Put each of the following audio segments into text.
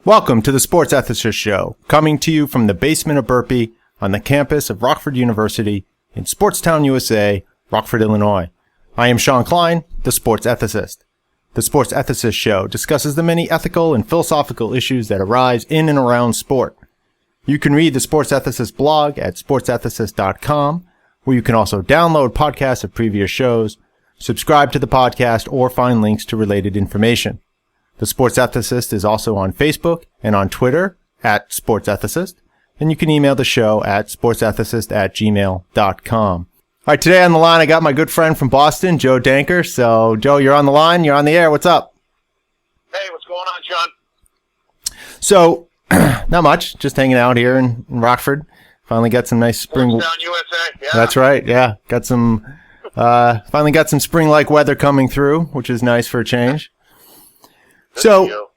Welcome to the Sports Ethicist Show, coming to you from the basement of Burpee on the campus of Rockford University in Sportstown, USA, Rockford, Illinois. I am Shawn Klein, the Sports Ethicist. The Sports Ethicist Show discusses the many ethical and philosophical issues that arise in and around sport. You can read the Sports Ethicist blog at sportsethicist.com, where you can also download podcasts of previous shows, subscribe to the podcast, or find links to related information. The Sports Ethicist is also on Facebook and on Twitter at Sports Ethicist, and you can email the show at sportsethicist@gmail.com. All right, today on the line, I got my good friend from Boston, Joe Danker. So, Joe, you're on the line. You're on the air. What's up? Hey, what's going on, John? So, not much. Just hanging out here in Rockford. Finally got some nice spring. Down USA, yeah. That's right. Yeah, got some. Finally got some spring-like weather coming through, which is nice for a change. So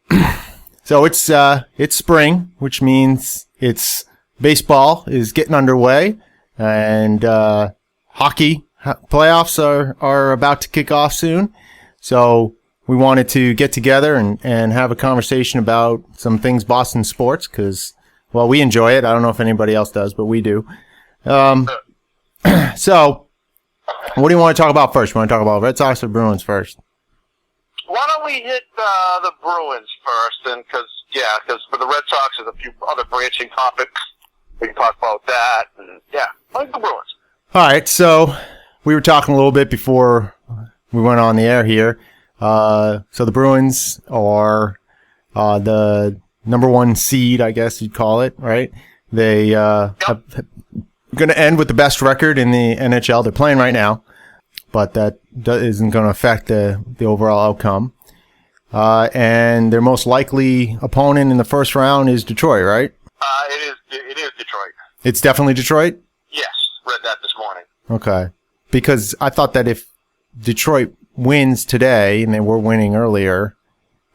it's spring, which means it's baseball is getting underway, and hockey playoffs are about to kick off soon. So we wanted to get together and have a conversation about some things Boston sports, because, well, we enjoy it. I don't know if anybody else does, but we do. So what do you want to talk about first? You want to talk about Red Sox or Bruins first? Why don't we hit the Bruins first? And because for the Red Sox, there's a few other branching topics. We can talk about that. And I like the Bruins. All right. So we were talking a little bit before we went on the air here. So the Bruins are the number one seed, I guess you'd call it, right? They are going to end with the best record in the NHL. They're playing right now, but that isn't going to affect the overall outcome. And their most likely opponent in the first round is Detroit, right? It is Detroit. It's definitely Detroit? Yes, read that this morning. Okay. Because I thought that if Detroit wins today, and they were winning earlier,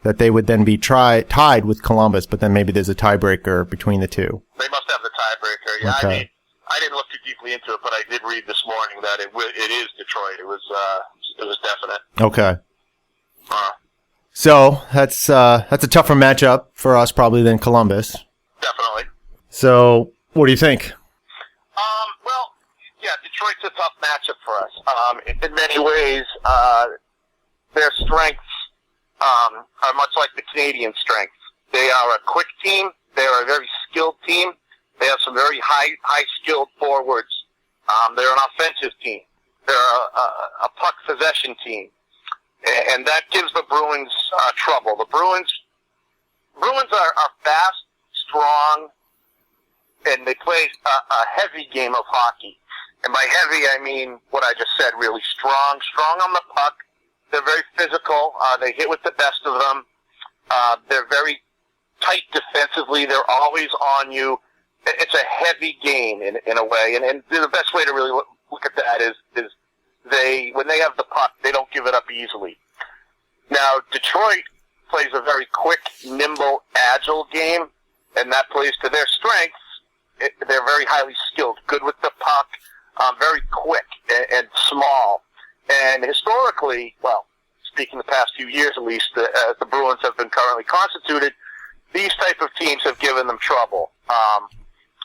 that they would then be tied with Columbus, but then maybe there's a tiebreaker between the two. They must have the tiebreaker, yeah. Okay. I didn't look too deeply into it, but I did read this morning that it is Detroit. It was definite. Okay. So that's a tougher matchup for us probably than Columbus. Definitely. So what do you think? Well, yeah, Detroit's a tough matchup for us. In many ways, their strengths are much like the Canadian strengths. They are a quick team. They are a very skilled team. They have some very high-skilled forwards. They're an offensive team. They're a puck possession team. And that gives the Bruins trouble. The Bruins are fast, strong, and they play a heavy game of hockey. And by heavy, I mean what I just said, really strong on the puck. They're very physical. They hit with the best of them. They're very tight defensively. They're always on you. It's a heavy game in a way, and the best way to really look at that is when they have the puck, they don't give it up easily. Now, Detroit plays a very quick, nimble, agile game, and that plays to their strengths. They're very highly skilled, good with the puck, very quick and small. And historically, well, speaking the past few years at least, as the Bruins have been currently constituted, these type of teams have given them trouble.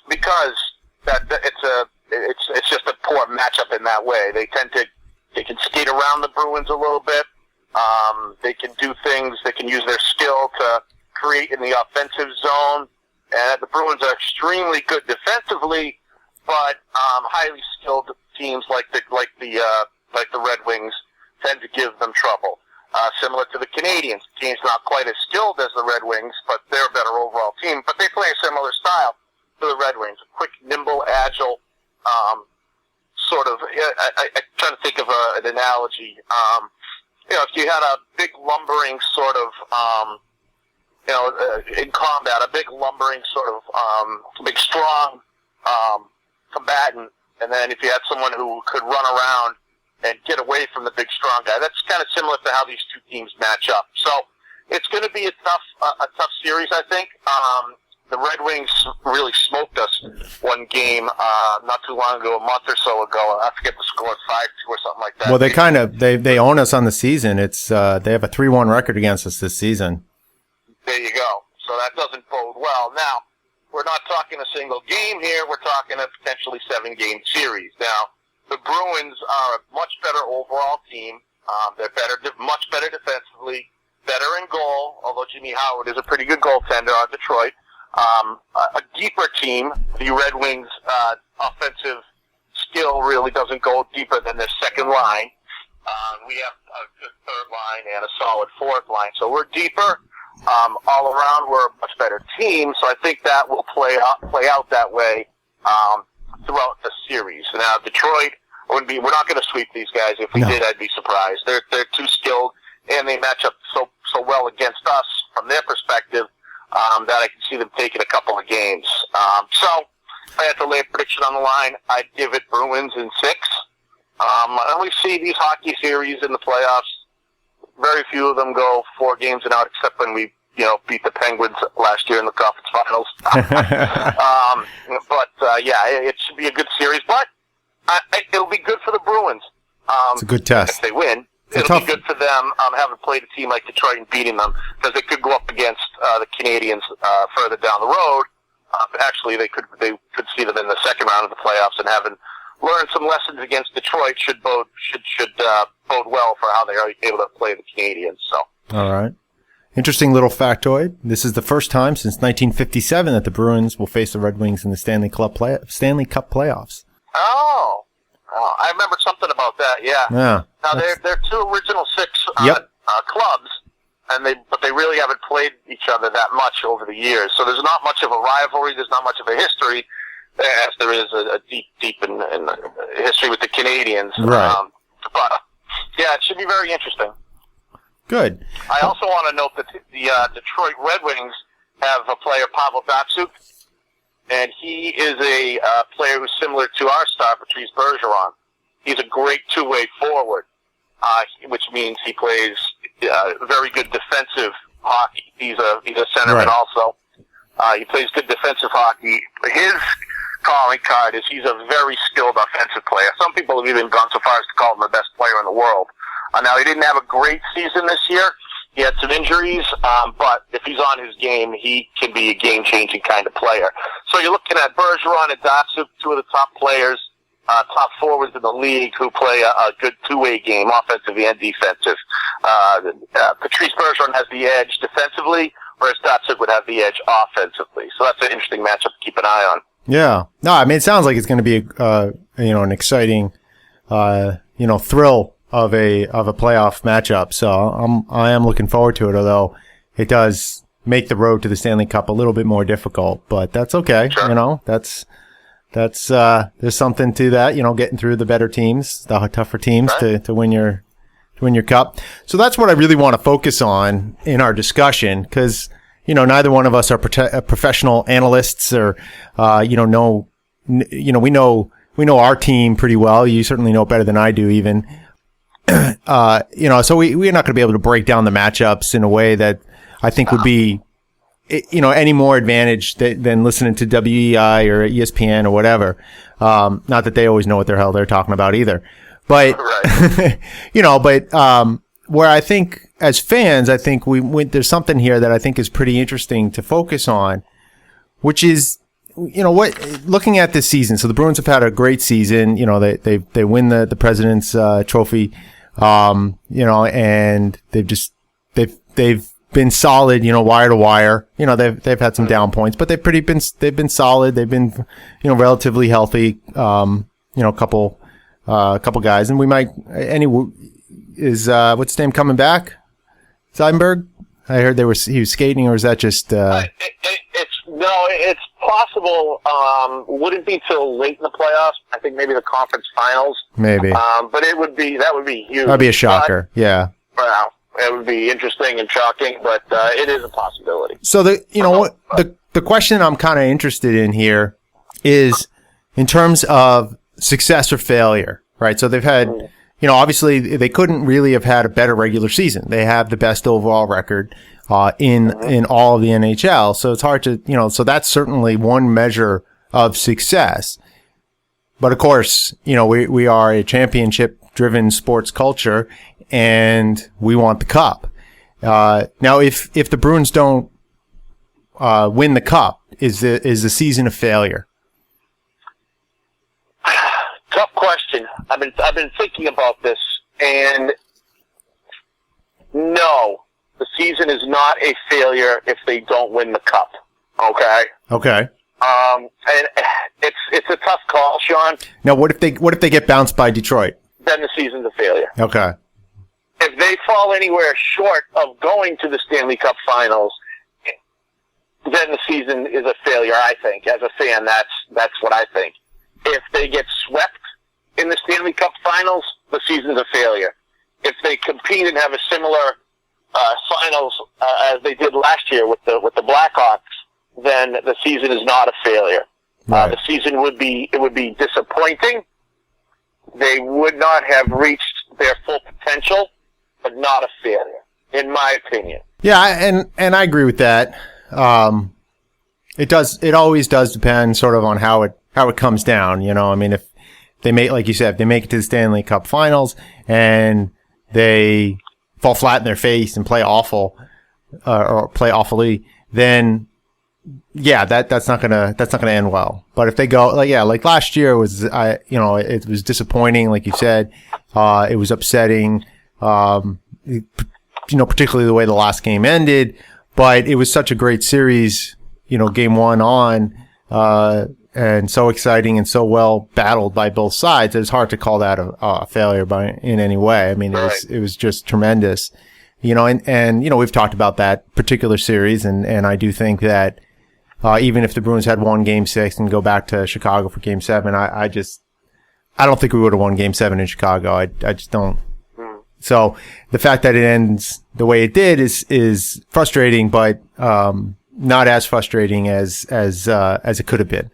Because it's just a poor matchup in that way. They can skate around the Bruins a little bit. They can do things. They can use their skill to create in the offensive zone. And the Bruins are extremely good defensively, but highly skilled teams like the Red Wings tend to give them trouble. Similar to the Canadians, the team's not quite as skilled as the Red Wings, but they're a better overall team. But they play a similar style to the Red Wings, a quick, nimble, agile, sort of. I'm trying to think of an analogy. If you had a big lumbering sort of, in combat, a big lumbering sort of, big strong combatant, and then if you had someone who could run around and get away from the big strong guy, that's kind of similar to how these two teams match up. So it's going to be a tough series, I think. The Red Wings really smoked us one game not too long ago, a month or so ago. I forget the score, 5-2 or something like that. Well, they own us on the season. It's they have a 3-1 record against us this season. There you go. So that doesn't bode well. Now, we're not talking a single game here. We're talking a potentially 7-game series. Now, the Bruins are a much better overall team. They're much better defensively, better in goal, although Jimmy Howard is a pretty good goaltender on Detroit. A deeper team. The Red Wings' offensive skill really doesn't go deeper than their second line. We have a good third line and a solid fourth line. So we're deeper. All around, we're a much better team. So I think that will play out that way throughout the series. Now, Detroit, we're not going to sweep these guys. If we did, I'd be surprised. They're too skilled, and they match up so well against us from their perspective that I can see them taking a couple of games. So if I had to lay a prediction on the line, I'd give it Bruins in 6. I always see these hockey series in the playoffs. Very few of them go 4 games and out, except when we, beat the Penguins last year in the conference finals. It should be a good series, but it'll be good for the Bruins. It's a good test. If they win, it'll be good for them having played a team like Detroit and beating them, because they could go up against the Canadians further down the road. Actually, they could see them in the second round of the playoffs, and having learned some lessons against Detroit should bode well for how they are able to play the Canadians. So, all right. Interesting little factoid. This is the first time since 1957 that the Bruins will face the Red Wings in the Stanley Cup playoffs. Oh, I remember something about that. Yeah. Now they're 2 original 6 clubs, but they really haven't played each other that much over the years. So there's not much of a rivalry. There's not much of a history, as there is a deep in history with the Canadians. Right. But yeah, it should be very interesting. Good. I also want to note that the Detroit Red Wings have a player, Pavel Datsyuk, and he is a player who's similar to our star, Patrice Bergeron. He's a great two-way forward, which means he plays very good defensive hockey. He's a centerman also. He plays good defensive hockey. His calling card is he's a very skilled offensive player. Some people have even gone so far as to call him the best player in the world. Now, he didn't have a great season this year. He had some injuries, but if he's on his game, he can be a game-changing kind of player. So you're looking at Bergeron and Datsyuk, 2 of the top players, top forwards in the league who play a good two-way game, offensive and defensive. Patrice Bergeron has the edge defensively, whereas Datsyuk would have the edge offensively. So that's an interesting matchup to keep an eye on. Yeah. No, I mean, it sounds like it's going to be an exciting, thrill of a playoff matchup. So I am looking forward to it, although it does make the road to the Stanley Cup a little bit more difficult, but that's okay. Sure. That's there's something to that, getting through the better teams, the tougher teams to win your cup. So that's what I really want to focus on in our discussion, because neither one of us are professional analysts, or we know our team pretty well. You certainly know it better than I do, even. So we're not going to be able to break down the matchups in a way that I think would be, any more advantage than listening to WEI or ESPN or whatever. Not that they always know what the hell they're talking about either. But, where I think as fans, I think there's something here that I think is pretty interesting to focus on, which is, looking at this season. So the Bruins have had a great season. They win the President's Trophy, and they've been solid, wire to wire. They've had some down points, but they've been solid. They've been, relatively healthy. A couple guys, and we might, what's his name coming back? Seidenberg? I heard he was skating, or is that just, it's possible. Wouldn't be till late in the playoffs. I think maybe the conference finals. Maybe. But that would be huge. That'd be a shocker. Yeah. Well, it would be interesting and shocking, but it is a possibility. So the question I'm kind of interested in here is in terms of success or failure, right? So they've had, obviously they couldn't really have had a better regular season. They have the best overall record in all of the NHL. So it's hard to, so that's certainly one measure of success. But of course, we are a championship-driven sports culture, and we want the cup. Now, if the Bruins don't win the cup, is the season a failure? Tough question. I've been thinking about this, and no, the season is not a failure if they don't win the cup. Okay. Okay. And it's a tough call, Sean. Now, what if they get bounced by Detroit? Then the season's a failure. Okay. If they fall anywhere short of going to the Stanley Cup Finals, then the season is a failure. I think, as a fan, that's what I think. If they get swept in the Stanley Cup Finals, the season's a failure. If they compete and have a similar finals as they did last year with the Blackhawks, then the season is not a failure. Right. The season would be disappointing. They would not have reached their full potential, but not a failure, in my opinion. Yeah, and I agree with that. It always does depend sort of on how it comes down. You know, I mean, if they make, like you said, if they make it to the Stanley Cup Finals and they fall flat in their face and play awful, or play awfully, then yeah, that's not gonna end well. But if they go like last year was, it was disappointing, like you said, it was upsetting, particularly the way the last game ended. But it was such a great series, game one on, and so exciting and so well battled by both sides. It's hard to call that a failure in any way. I mean, it was just tremendous, and we've talked about that particular series, and I do think that, even if the Bruins had won Game 6 and go back to Chicago for Game 7, I don't think we would have won Game 7 in Chicago. I just don't. So the fact that it ends the way it did is frustrating, but not as frustrating as it could have been.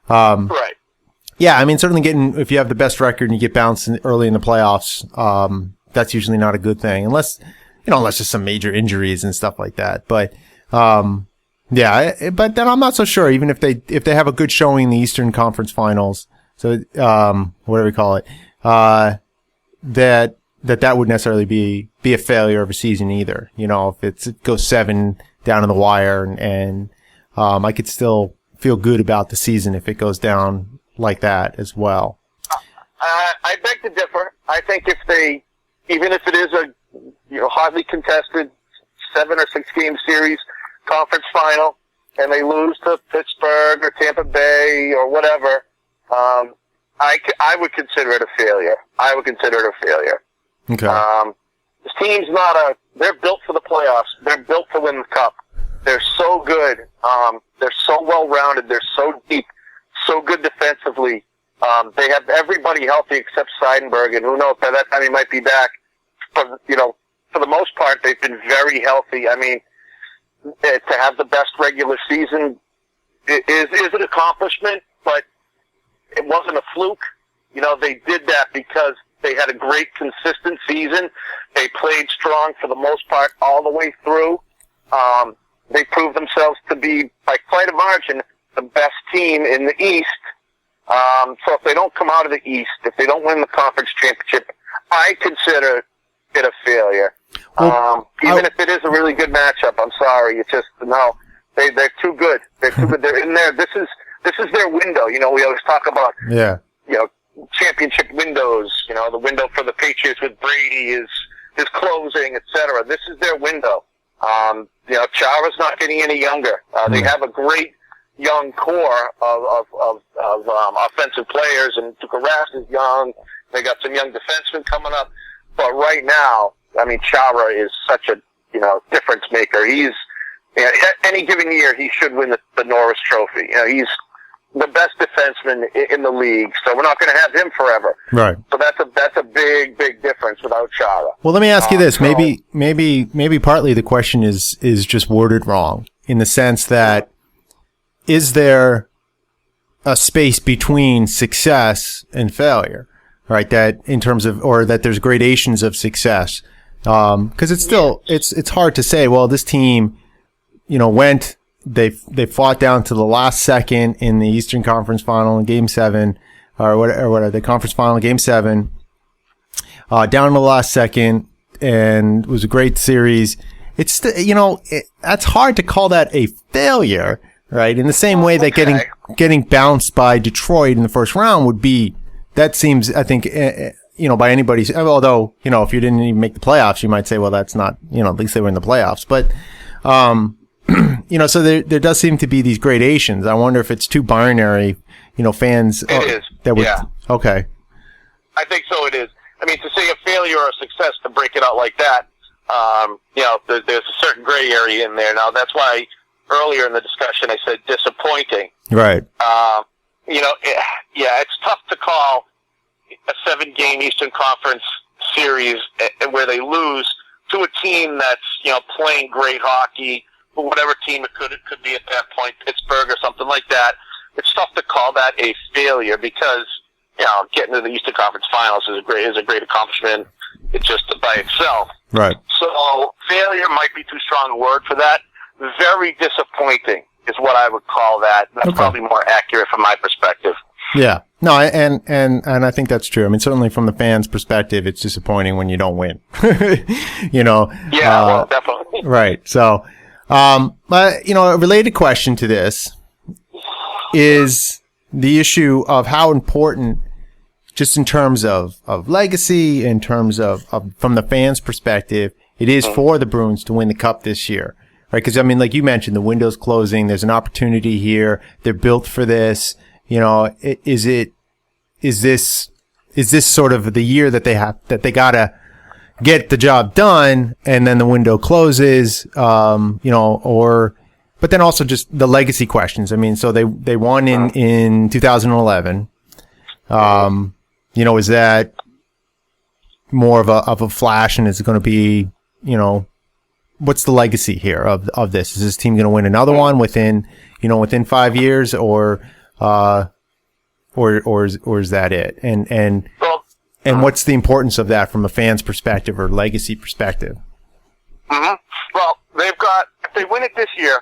Right. Yeah, I mean, certainly if you have the best record and you get bounced early in the playoffs, that's usually not a good thing, unless just some major injuries and stuff like that. But yeah, but then I'm not so sure. Even if they have a good showing in the Eastern Conference Finals, so whatever we call it, that wouldn't necessarily be a failure of a season either. If it goes 7 down in the wire, and I could still feel good about the season if it goes down like that as well. I beg to differ. I think even if it is a hotly contested 7 or 6 game series conference final, and they lose to Pittsburgh or Tampa Bay or whatever, I would consider it a failure. Okay. This team's they're built for the playoffs. They're built to win the cup. They're so good. They're so well-rounded. They're so deep, so good defensively. They have everybody healthy except Seidenberg, and who knows, by that time he might be back. But, for the most part, they've been very healthy. I mean, to have the best regular season is an accomplishment, but it wasn't a fluke. They did that because they had a great, consistent season. They played strong for the most part all the way through. They proved themselves to be, by quite a margin, the best team in the East. So if they don't come out of the East, if they don't win the conference championship, I consider it a failure. Even if it is a really good matchup, I'm sorry. It's just, no, they're too good. They're too good. They're in there. This is their window. We always talk about, championship windows. The window for the Patriots with Brady is closing, etc. This is their window. Chara's not getting any younger. They have a great young core of offensive players, and Tuukka Rask is young. They got some young defensemen coming up. But right now, I mean, Chara is such a, difference maker. He's, any given year, he should win the Norris Trophy. He's the best defenseman in the league, so we're not going to have him forever. Right. So that's a big, big difference without Chara. Well, let me ask you this. Maybe partly the question is just worded wrong, in the sense that, is there a space between success and failure, right? That in terms of, or that there's gradations of success. Cause it's still, it's hard to say, well, this team, they fought down to the last second in the Eastern Conference Final in Game 7, or whatever, the conference final in Game 7, down to the last second, and it was a great series. it's, that's hard to call that a failure, right? In the same way that getting bounced by Detroit in the first round would be, that seems, I think, by anybody's, although, if you didn't even make the playoffs, you might say, well, that's not, at least they were in the playoffs. But, so there does seem to be these gradations. I wonder if it's too binary, fans. It is. That would, yeah. Okay. I think so it is. I mean, to say a failure or a success, to break it out like that, there's a certain gray area in there. Now, that's why earlier in the discussion I said disappointing. Right. It's tough to call a 7-game Eastern Conference series where they lose to a team that's, playing great hockey, whatever team it could be at that point, Pittsburgh or something like that. It's tough to call that a failure because, getting to the Eastern Conference Finals is a great accomplishment. It's just by itself. Right. So failure might be too strong a word for that. Very disappointing is what I would call that. That's probably more accurate from my perspective. Yeah. No, and I think that's true. I mean, certainly from the fans' perspective, it's disappointing when you don't win. Yeah, well, definitely. Right. So, but, a related question to this is the issue of how important, just in terms of legacy, in terms of from the fans' perspective, it is for the Bruins to win the Cup this year. Right? Because, I mean, like you mentioned, the window's closing. There's an opportunity here. They're built for this. Is this sort of the year that they gotta get the job done, and then the window closes, but then also just the legacy questions. I mean, so they won in 2011. Is that more of a flash, and is it going to be, what's the legacy here of this? Is this team going to win another one within 5 years, or is that it? And what's the importance of that from a fan's perspective or legacy perspective? Mm-hmm. Well, if they win it this year,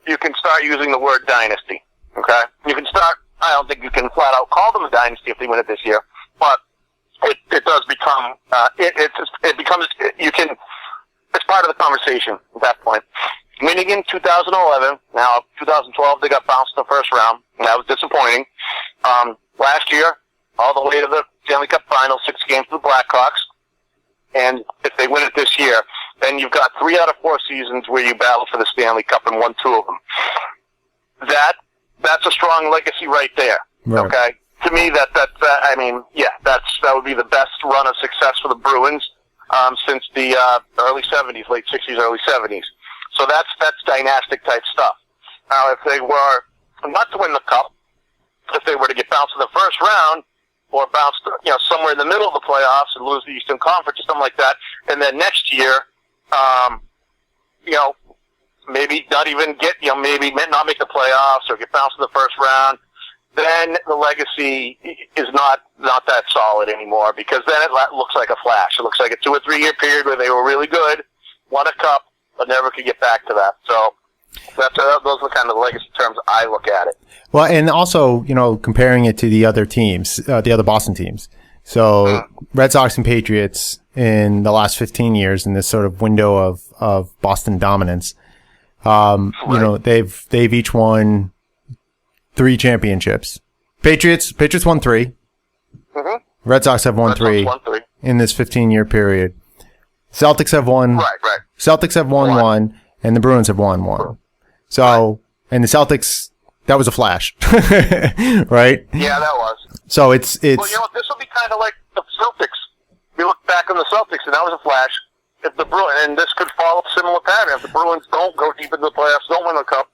you can start using the word dynasty. Okay? You can start, I don't think you can flat out call them a dynasty if they win it this year, but it does become, it's part of the conversation at that point. Winning in 2011, now 2012 they got bounced in the first round, and that was disappointing. Last year, all the way to the Stanley Cup final, 6 games to the Blackhawks, and if they win it this year, then you've got 3 out of 4 seasons where you battle for the Stanley Cup and won 2 of them. That's a strong legacy right there. Right. Okay, to me that would be the best run of success for the Bruins since the early 70s, late 60s, early 70s. So that's dynastic type stuff. Now, if they were not to win the Cup, if they were to get bounced in the first round, or bounced, somewhere in the middle of the playoffs and lose the Eastern Conference or something like that, and then next year, maybe not even get, maybe not make the playoffs or get bounced in the first round, then the legacy is not that solid anymore, because then it looks like a flash. It looks like a 2 or 3 year period where they were really good, won a Cup, but never could get back to that. So those are kind of the legacy terms I look at it. Well, and also, comparing it to the other teams, the other Boston teams. So Red Sox and Patriots in the last 15 years in this sort of window of Boston dominance, right. They've each won 3 championships. Patriots won 3. Mm-hmm. Red Sox have won 3 in this 15-year period. Celtics have won. Right. Celtics have won 1, and the Bruins have won 1. So, and the Celtics, that was a flash, right? Yeah, that was. So it's. Well, this will be kind of like the Celtics. We look back on the Celtics, and that was a flash. If the Bruins, and this could follow a similar pattern. If the Bruins don't go deep into the playoffs, don't win the Cup,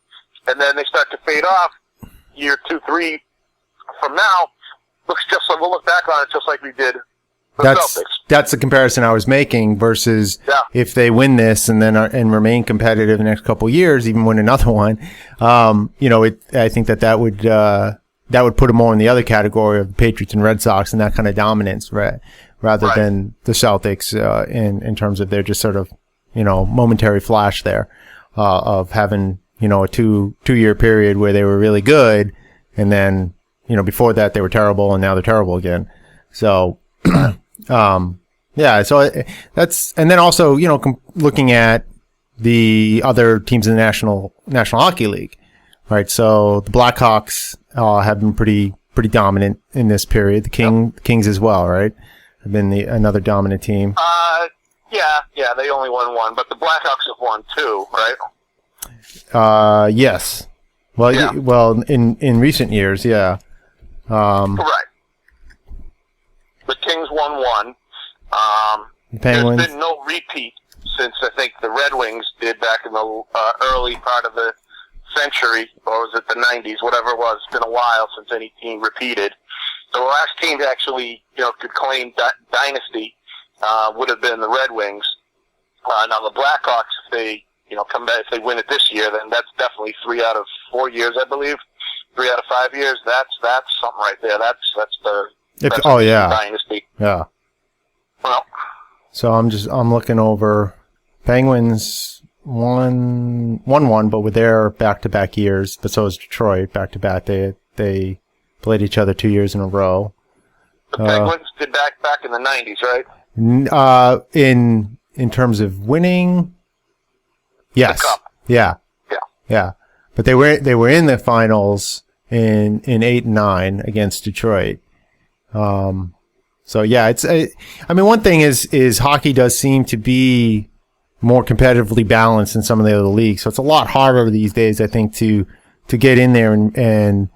and then they start to fade off, year 2, 3 from now, we'll look back on it just like we did. That's the comparison I was making versus if they win this and then and remain competitive the next couple of years, even win another one. I think that would put them more in the other category of Patriots and Red Sox and that kind of dominance, right? Rather than the Celtics in terms of their just sort of momentary flash there of having a 2-year period where they were really good, and then before that they were terrible, and now they're terrible again. So. So that's, and then also, looking at the other teams in the National Hockey League, right? So the Blackhawks have been pretty dominant in this period. The Kings as well, right? Have been another dominant team. Yeah, they only won one, but the Blackhawks have won two, right? Yes. Well, yeah. In recent years, yeah. Right. The Kings won one. Penguins. There's been no repeat since I think the Red Wings did back in the early part of the century, or was it the 90s, whatever it was. It's been a while since any team repeated. The last team to actually, could claim dynasty would have been the Red Wings. Now the Blackhawks, if they, come back, if they win it this year, then that's definitely 3 out of 4 years, I believe. 3 out of 5 years. That's something right there. That's dynasty. Yeah. Well. So I'm looking over. Penguins won, but were there back-to-back years. But so is Detroit back-to-back. They played each other 2 years in a row. The Penguins did back in the 90s, right? In terms of winning, yes, the Cup. Yeah. But they were in the finals in 8 and 9 against Detroit. So yeah, one thing is hockey does seem to be more competitively balanced than some of the other leagues. So it's a lot harder these days, I think, to get in there and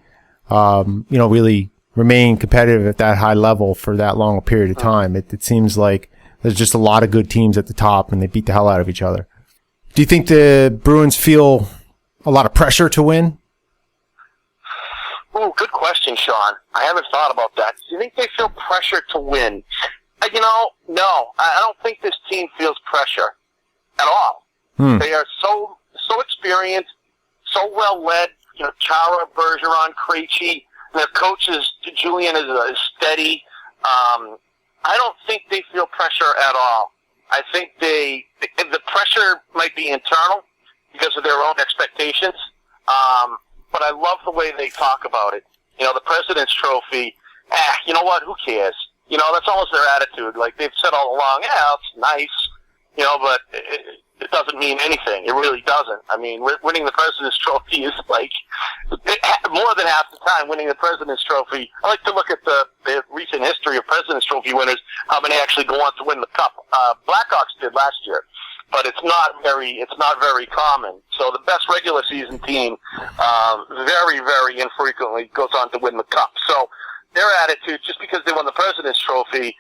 really remain competitive at that high level for that long a period of time. It seems like there's just a lot of good teams at the top and they beat the hell out of each other. Do you think the Bruins feel a lot of pressure to win? Oh, good question, Sean. I haven't thought about that. Do you think they feel pressure to win? No. I don't think this team feels pressure at all. They are so experienced, so well led. Chara, Bergeron, Krejci, and their coaches, Julian, is steady. I don't think they feel pressure at all. I think the pressure might be internal because of their own expectations. But I love the way they talk about it. The President's Trophy, you know what, who cares? That's almost their attitude. Like they've said all along, it's nice, but it doesn't mean anything. It really doesn't. I mean, winning the President's Trophy is like, more than half the time winning the President's Trophy. I like to look at the recent history of President's Trophy winners, how many actually go on to win the Cup. Blackhawks did last year. But it's not very common. So the best regular season team, very, very infrequently goes on to win the Cup. So their attitude, just because they won the President's Trophy,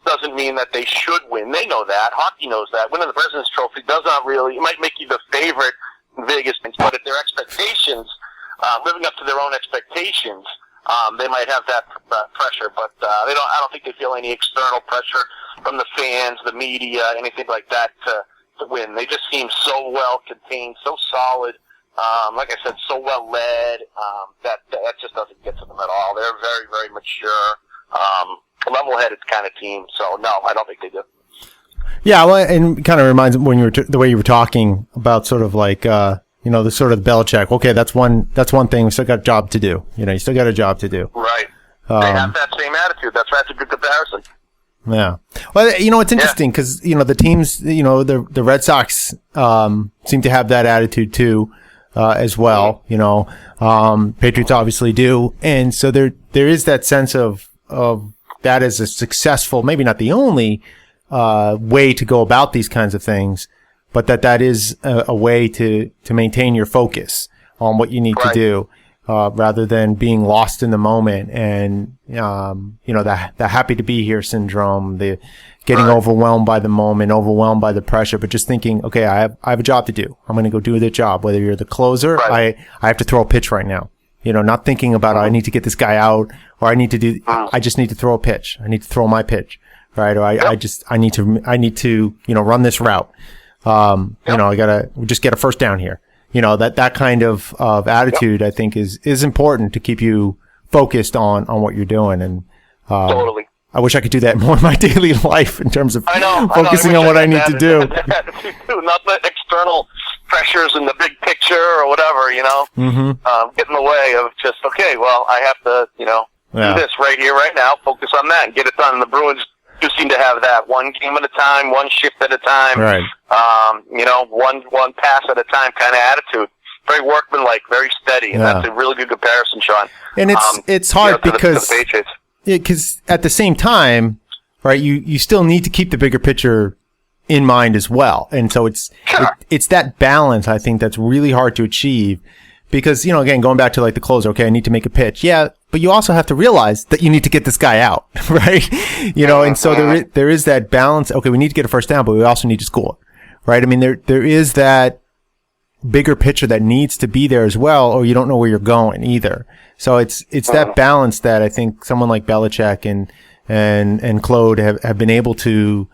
doesn't mean that they should win. They know that. Hockey knows that. Winning the President's Trophy does not really, it might make you the favorite in Vegas, but if their expectations, living up to their own expectations, they might have that pressure, but I don't think they feel any external pressure from the fans, the media, anything like that to win. They just seem so well contained, so solid, like I said, so well led, that just doesn't get to them at all. They're very, very mature, level-headed kind of team. So no, I don't think they do. Yeah, well, and it kind of reminds me when the way you were talking about sort of like the sort of Belichick. Okay, that's one thing. We still got a job to do. You still got a job to do. Right. They have that same attitude. That's a good comparison. Yeah. Well, it's interesting because, the teams, the Red Sox, seem to have that attitude too, as well. Patriots obviously do. And so there is that sense of that as a successful, maybe not the only, way to go about these kinds of things, but that is a way to maintain your focus on what you need to do. Rather than being lost in the moment and, the happy to be here syndrome, the getting overwhelmed by the moment, overwhelmed by the pressure, but just thinking, okay, I have a job to do. I'm going to go do the job. Whether you're the closer, I have to throw a pitch right now. Not thinking about, I need to get this guy out or I just need to throw a pitch. I need to throw my pitch, right? Or I need to, run this route. I gotta just get a first down here. That kind of attitude, I think, is important to keep you focused on what you're doing. And, totally. I wish I could do that more in my daily life in terms of focusing on what I need to do. Not the external pressures in the big picture or whatever, get in the way of just, okay, well, I have to, do this right here, right now, focus on that and get it done. And the Bruins do seem to have that one game at a time, one shift at a time, Right. One pass at a time kind of attitude. Very workmanlike, very steady, and that's a really good comparison, Sean. And it's hard to the because Patriots. because at the same time, right, you still need to keep the bigger picture in mind as well. And so it's that balance, I think, that's really hard to achieve because, again, going back to like the closer, okay, I need to make a pitch. Yeah, but you also have to realize that you need to get this guy out, right? And so there is that balance. Okay, we need to get a first down, but we also need to score, right? I mean, there is that bigger picture that needs to be there as well, or you don't know where you're going either. So it's that balance that I think someone like Belichick and Claude have been able to,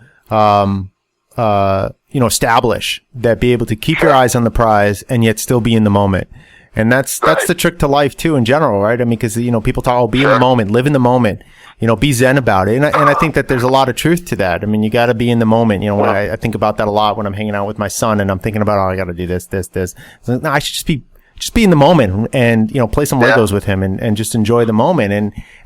establish that, be able to keep your eyes on the prize and yet still be in the moment. And that's the trick to life too in general, right? I mean, because, people talk, be in the moment, live in the moment, be zen about it. And I think that there's a lot of truth to that. I mean, you got to be in the moment. When I think about that a lot when I'm hanging out with my son and I'm thinking about, I got to do this. So, no, I should just be in the moment and, play some Legos with him and just enjoy the moment.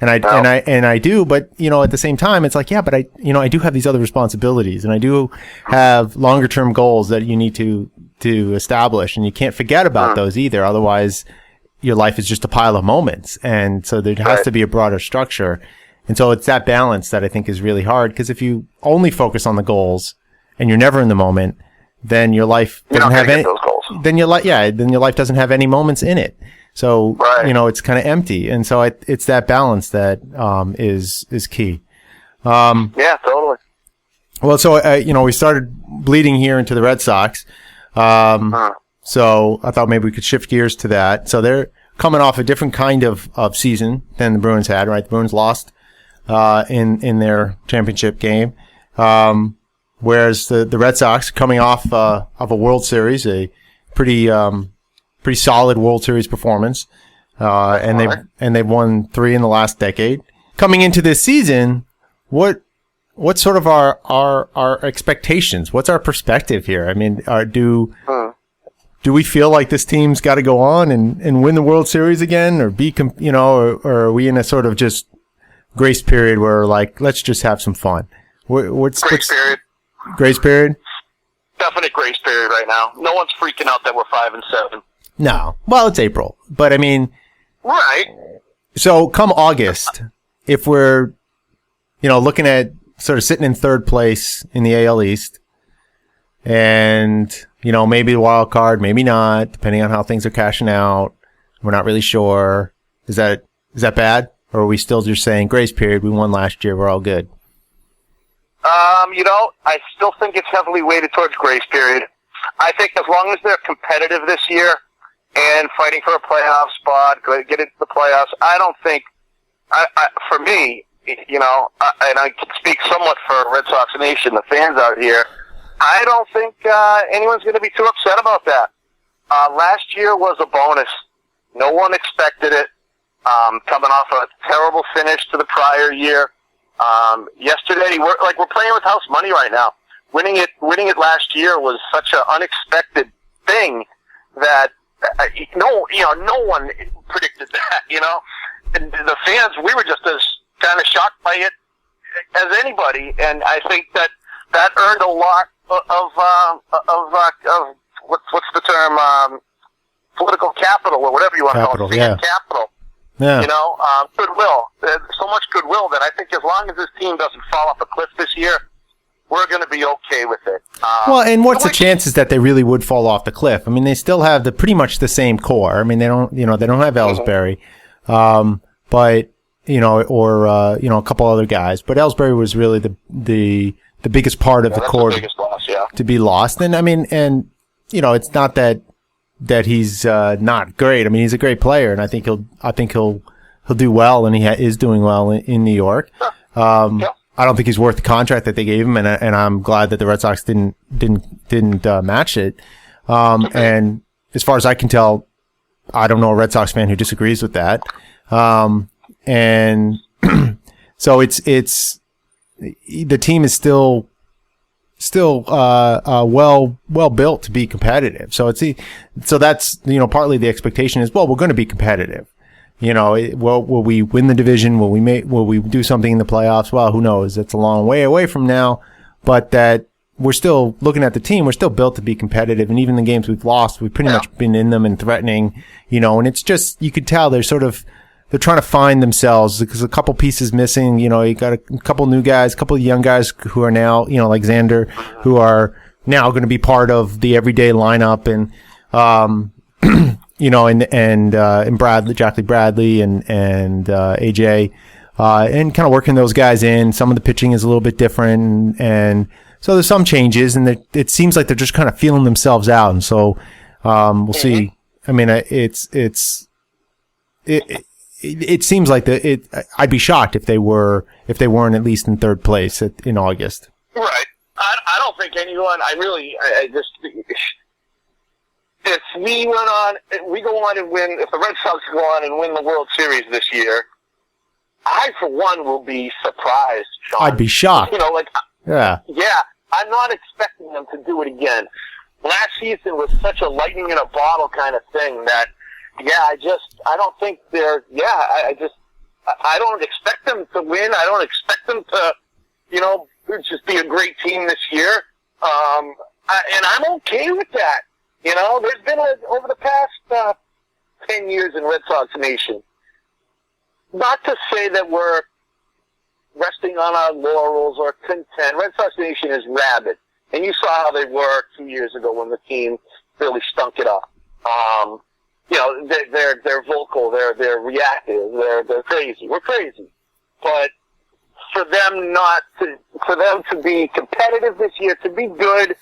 And I do, but, at the same time, it's like, yeah, but I do have these other responsibilities and I do have longer term goals that you need to establish, and you can't forget about those either. Otherwise your life is just a pile of moments. And so there has to be a broader structure. And so it's that balance that I think is really hard, because if you only focus on the goals and you're never in the moment, then your life doesn't have any, then your life doesn't have any moments in it. So, it's kind of empty. And so it's that balance that, is key. Yeah, totally. Well, so, we started bleeding here into the Red Sox. So I thought maybe we could shift gears to that. So they're coming off a different kind of season than the Bruins had, right? The Bruins lost, in their championship game. Whereas the Red Sox coming off, of a World Series, a pretty solid World Series performance. And they've won 3 in the last decade. Coming into this season, what's sort of our expectations? What's our perspective here? I mean, do we feel like this team's got to go on and win the World Series again, or or are we in a sort of just grace period where like, let's just have some fun? What's period? Grace period? Definite grace period right now. No one's freaking out that we're 5-7. No. Well, it's April, but I mean, right. So come August, if we're, looking at sort of sitting in third place in the AL East, and, maybe the wild card, maybe not, depending on how things are cashing out. We're not really sure. Is that bad? Or are we still just saying grace period? We won last year. We're all good. I still think it's heavily weighted towards grace period. I think as long as they're competitive this year and fighting for a playoff spot, get into the playoffs, I don't think, for me, and I can speak somewhat for Red Sox Nation, the fans out here, I don't think anyone's going to be too upset about that. Last year was a bonus. No one expected it. Coming off a terrible finish to the prior year. Yesterday, we're playing with house money right now. Winning it last year was such an unexpected thing that no one predicted that. And the fans, we were just as kind of shocked by it as anybody. And I think that earned a lot of what's the term, political capital or whatever you want to call it, fan capital. Yeah. Goodwill. There's so much goodwill that I think as long as this team doesn't fall off a cliff this year, we're going to be okay with it. And what's the chances that they really would fall off the cliff? I mean, they still have pretty much the same core. I mean, they don't have Ellsbury, but or a couple other guys. But Ellsbury was really the biggest part of the core to be lost. And I mean, it's not that he's not great. I mean, he's a great player, and I think he'll do well, and he is doing well in New York. I don't think he's worth the contract that they gave him, and I'm glad that the Red Sox didn't match it. And as far as I can tell, I don't know a Red Sox fan who disagrees with that. And so it's the team is still well built to be competitive. So that's partly the expectation is, well, we're going to be competitive. will we win the division? Will we do something in the playoffs? Well, who knows? It's a long way away from now, but that we're still looking at the team. We're still built to be competitive. And even the games we've lost, we've pretty much been in them and threatening, and it's just, you could tell they're trying to find themselves because a couple pieces missing. You got a couple new guys, a couple of young guys who are now, like Xander, who are now going to be part of the everyday lineup, and and Bradley, Jackley Bradley, and AJ, and kind of working those guys in. Some of the pitching is a little bit different, and so there's some changes, and it seems like they're just kind of feeling themselves out, and so we'll see. I mean, it seems like I'd be shocked if they weren't at least in third place in August. Right. I don't think anyone. I just. If we go on and win. If the Red Sox go on and win the World Series this year, I for one will be surprised, Sean. I'd be shocked. Yeah. I'm not expecting them to do it again. Last season was such a lightning in a bottle kind of thing that. I don't think they're, I don't expect them to win. I don't expect them to, just be a great team this year. And I'm okay with that. There's been over the past 10 years in Red Sox Nation, not to say that we're resting on our laurels or content. Red Sox Nation is rabid. And you saw how they were 2 years ago when the team really stunk it up. They're vocal, they're reactive, they're crazy. We're crazy. But for them to be competitive this year, to be good,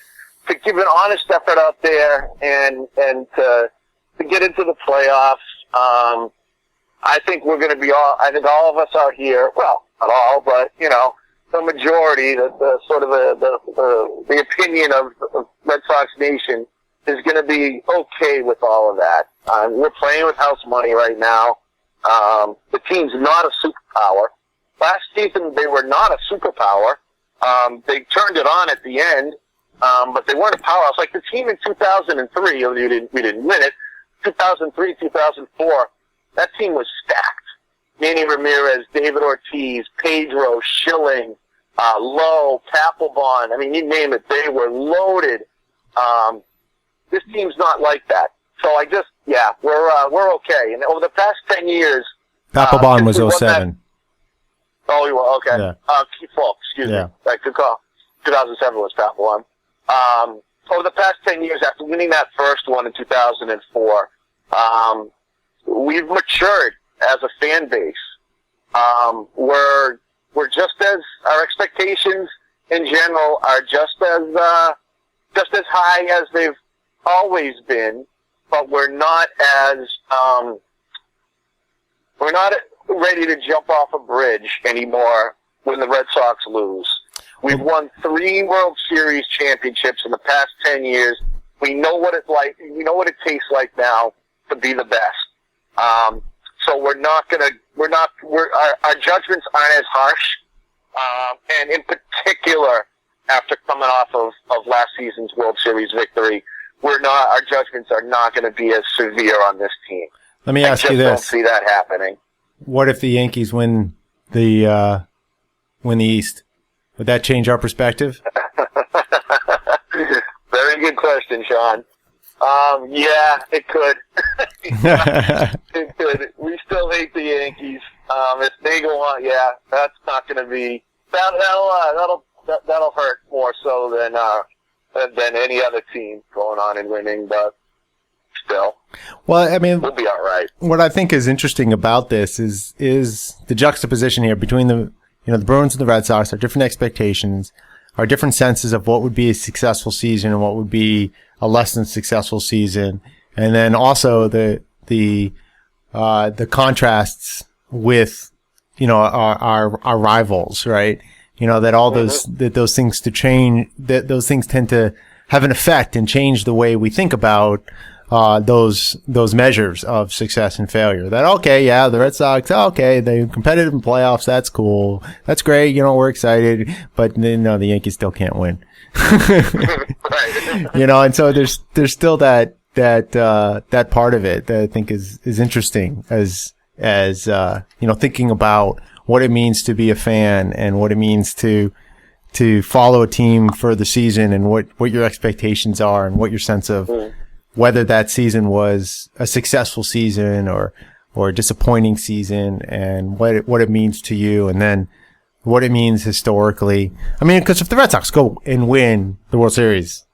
to give an honest effort out there and to get into the playoffs, I think we're going to be I think all of us out here, well, not all, but, the majority, the opinion of Red Sox Nation is going to be okay with all of that. We're playing with house money right now. The team's not a superpower. Last season, they were not a superpower. They turned it on at the end, but they weren't a powerhouse. Like the team in 2003, we didn't win it. 2003, 2004, that team was stacked. Manny Ramirez, David Ortiz, Pedro, Schilling, Lowe, Papelbon. I mean, you name it, they were loaded. This team's not like that. So we're okay. And over the past 10 years... Papelbon was 07. Oh, you were, okay. Yeah. Excuse me. Good call. 2007 was Papelbon. Over the past 10 years, after winning that first one in 2004, we've matured as a fan base. We're just as... Our expectations in general are just as high as they've always been, but we're not ready to jump off a bridge anymore when the Red Sox lose. We've won 3 World Series championships in the past 10 years. We know what it's like. We know what it tastes like now to be the best. So our judgments aren't as harsh. And in particular, after coming off of last season's World Series victory, our judgments are not going to be as severe on this team. Let me ask you this. I just don't see that happening. What if the Yankees win the East? Would that change our perspective? Very good question, Sean. It could. It could. We still hate the Yankees. If they go on, that's not going to be that'll hurt more so than any other team going on and winning, but still. Well, I mean, we'll be all right. What I think is interesting about this is the juxtaposition here between the Bruins and the Red Sox. Our different expectations, our different senses of what would be a successful season and what would be a less than successful season, and then also the contrasts with our rivals, right? That all those things those things tend to have an effect and change the way we think about those measures of success and failure. That the Red Sox, they're competitive in playoffs, that's cool, that's great, we're excited, but the Yankees still can't win. And so there's still that part of it that I think is interesting as as, thinking about what it means to be a fan and what it means to follow a team for the season and what your expectations are and what your sense of whether that season was a successful season or a disappointing season and what it means to you and then what it means historically. I mean, because if the Red Sox go and win the World Series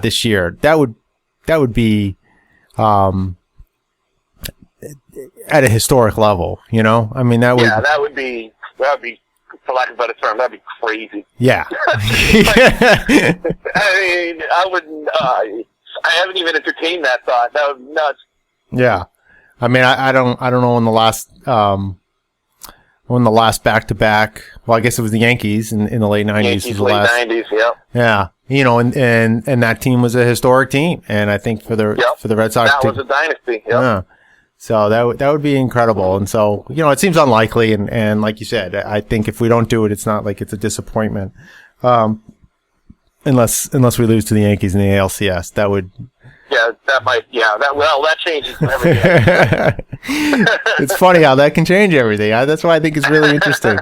this year, that would be at a historic level, I mean, that would be, for lack of a better term, that'd be crazy. Yeah. I mean, I wouldn't, I haven't even entertained that thought. That would be nuts. Yeah. I mean, I don't know when the last back-to-back, well, I guess it was the Yankees in the late 90s. Yankees, late 90s, yep. Yeah. And that team was a historic team. And I think for the Red Sox. That was a dynasty, yep. Yeah. So that would be incredible. And so, it seems unlikely. And like you said, I think if we don't do it, it's not like it's a disappointment. Unless we lose to the Yankees in the ALCS, that would. Yeah, that changes everything. It's funny how that can change everything. That's why I think it's really interesting.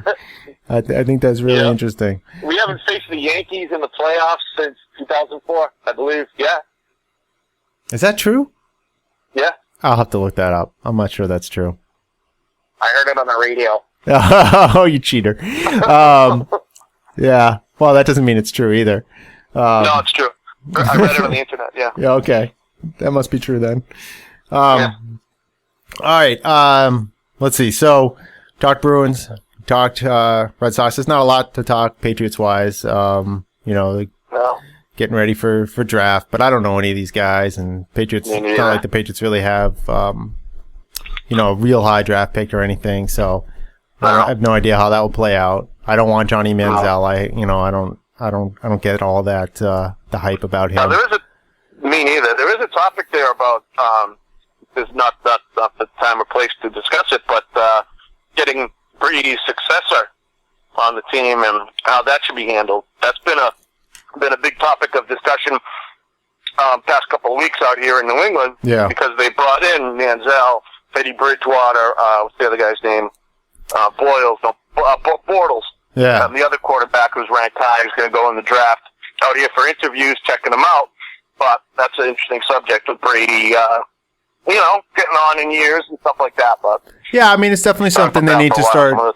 I think that's really interesting. We haven't faced the Yankees in the playoffs since 2004, I believe. Yeah. Is that true? Yeah. I'll have to look that up. I'm not sure that's true. I heard it on the radio. Oh, you cheater. Yeah. Well, that doesn't mean it's true either. No, it's true. I read it on the internet, yeah. Yeah, okay. That must be true then. All right. Let's see. So, talked Bruins, talked Red Sox. There's not a lot to talk Patriots-wise. No. Getting ready for draft, but I don't know any of these guys, and Patriots, it's not like the Patriots really have, a real high draft pick or anything, so I have no idea how that will play out. I don't want Johnny Manziel. I don't get all that, the hype about him. Me neither. There is a topic there about, there's not the time or place to discuss it, but, getting Brady's successor on the team and how that should be handled. That's been a big topic of discussion, past couple of weeks out here in New England. Yeah. Because they brought in Manziel, Teddy Bridgewater, what's the other guy's name? Bortles. Yeah. The other quarterback who's ranked high is going to go in the draft out here for interviews, checking them out. But that's an interesting subject with Brady, getting on in years and stuff like that. But yeah, I mean, it's definitely something they need to start.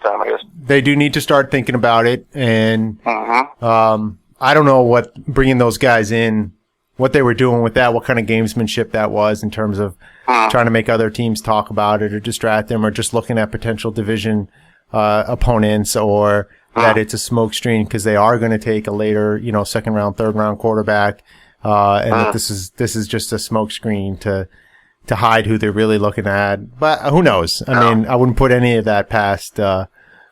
They do need to start thinking about it. And I don't know what bringing those guys in, what they were doing with that, what kind of gamesmanship that was in terms of trying to make other teams talk about it or distract them or just looking at potential division opponents or that it's a smokescreen because they are going to take a later, second round, third round quarterback, and that this is just a smokescreen to hide who they're really looking at. But who knows? I mean, I wouldn't put any of that past past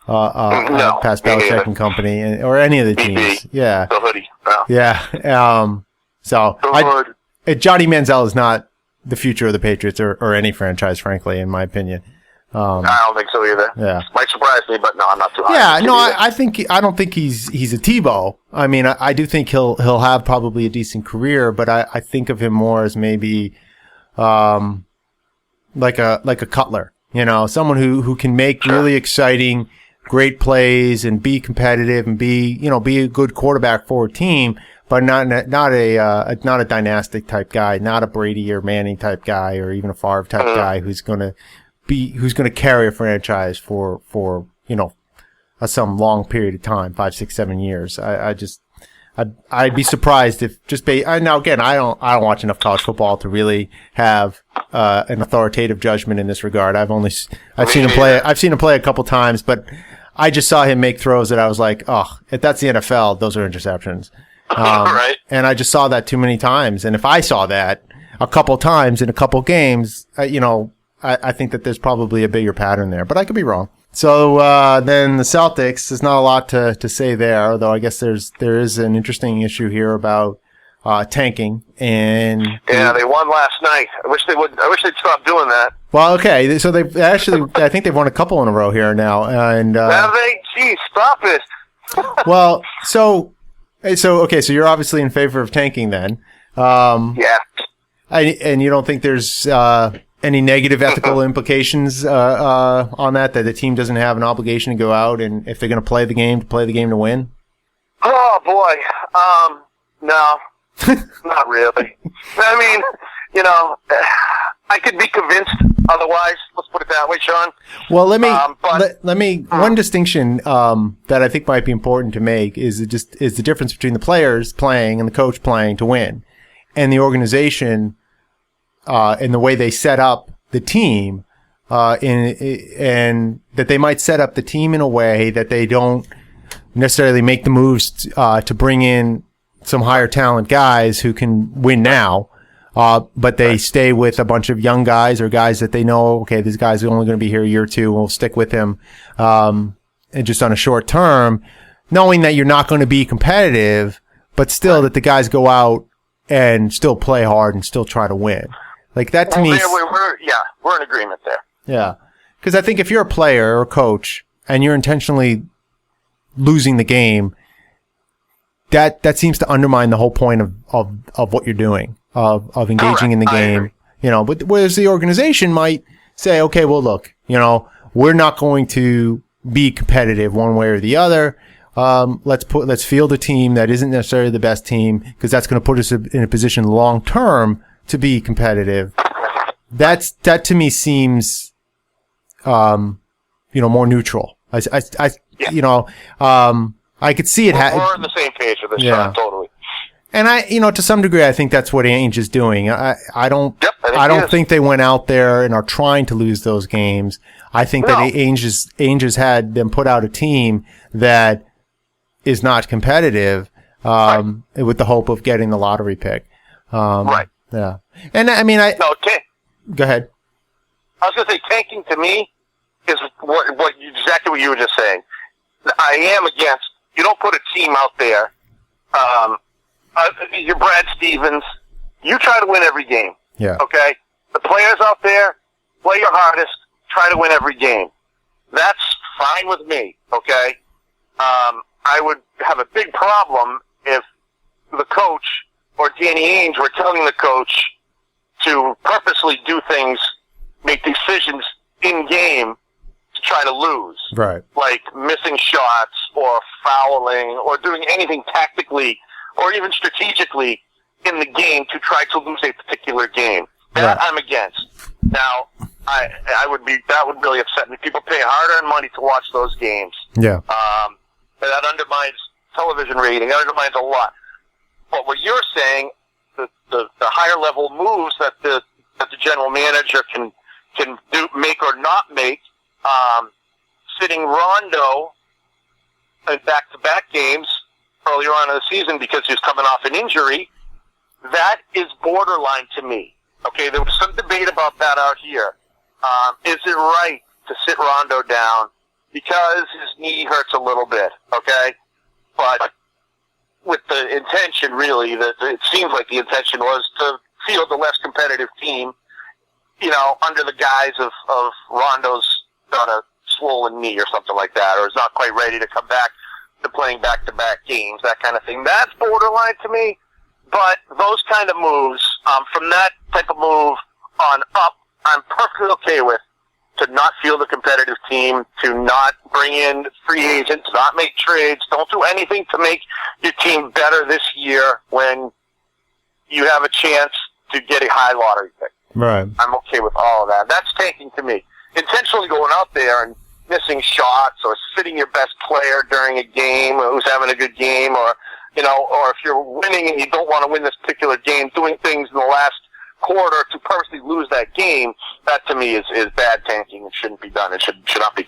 Belichick and company or any of the teams. Yeah, the hoodie. Yeah. Johnny Manziel is not the future of the Patriots or any franchise, frankly, in my opinion. I don't think so either. Yeah. Might surprise me, but no, I'm not too high. Yeah, no, I don't think he's a Tebow. I mean, I do think he'll have probably a decent career, but I think of him more as maybe, like a Cutler, someone who can make really exciting, great plays and be competitive and be a good quarterback for a team, but not a dynastic type guy, not a Brady or Manning type guy or even a Favre type guy who's going to carry a franchise for some long period of time, 5, 6, 7 years. I'd be surprised if now again, I don't watch enough college football to really have an authoritative judgment in this regard. I've seen him play a couple times, but I just saw him make throws that I was like, oh, if that's the NFL, those are interceptions. Right. And I just saw that too many times. And if I saw that a couple times in a couple games, I think that there's probably a bigger pattern there, but I could be wrong. So then the Celtics, there's not a lot to say there, although I guess there is an interesting issue here about tanking. And they won last night. I wish they'd stop doing that. Well, okay, so they've actually, I think they've won a couple in a row here now. And have they? Geez, stop it. Well, so you're obviously in favor of tanking then. Yeah. And you don't think there's any negative ethical implications on that the team doesn't have an obligation to go out and if they're going to play the game to win? Oh boy, no, not really. I mean, I could be convinced otherwise. Let's put it that way, Sean. Well, let me one distinction that I think might be important to make is the difference between the players playing and the coach playing to win, and the organization and the way they set up the team, and that they might set up the team in a way that they don't necessarily make the moves to bring in some higher talent guys who can win now. But they stay with a bunch of young guys or guys that they know, okay, these guys are only going to be here a year or two, and we'll stick with him, and just on a short term, knowing that you're not going to be competitive, but still that the guys go out and still play hard and still try to win. Like that to me. We're in agreement there. Yeah. Because I think if you're a player or a coach and you're intentionally losing the game, that seems to undermine the whole point of what you're doing. Of engaging in the game, but whereas the organization might say, okay, well, look, we're not going to be competitive one way or the other. Let's field a team that isn't necessarily the best team because that's going to put us in a position long term to be competitive. That to me seems, more neutral. I could see it. We're on the same page with this, Sean, totally. And to some degree, I think that's what Ainge is doing. I don't think they went out there and are trying to lose those games. I think that Ainge has had them put out a team that is not competitive, with the hope of getting the lottery pick. Right. Yeah. And I mean, go ahead. I was going to say tanking to me is exactly what you were just saying. I am against, you don't put a team out there, you're Brad Stevens. You try to win every game. Yeah. Okay? The players out there, play your hardest, try to win every game. That's fine with me. Okay? I would have a big problem if the coach or Danny Ainge were telling the coach to purposely do things, make decisions in game to try to lose. Right. Like missing shots or fouling or doing anything tactically or even strategically in the game to try to lose a particular game. That I'm against. Now, that would really upset me. People pay hard-earned money to watch those games. Yeah. And that undermines television rating. That undermines a lot. But what you're saying, the higher level moves that the general manager can do, make or not make, sitting Rondo in back-to-back games earlier on in the season because he was coming off an injury, that is borderline to me. Okay, there was some debate about that out here. Is it right to sit Rondo down because his knee hurts a little bit? Okay, but with the intention, really, it seems like the intention was to field a less competitive team, under the guise of Rondo's got a swollen knee or something like that, or is not quite ready to come back to playing back-to-back games, that kind of thing. That's borderline to me, but those kind of moves, from that type of move on up, I'm perfectly okay with, to not field a competitive team, to not bring in free agents, not make trades, don't do anything to make your team better this year when you have a chance to get a high lottery pick. Right. I'm okay with all of that. That's tanking to me. Intentionally going out there and missing shots or sitting your best player during a game who's having a good game, or if you're winning and you don't want to win this particular game, doing things in the last quarter to purposely lose that game, that to me is bad tanking and shouldn't be done. It should not be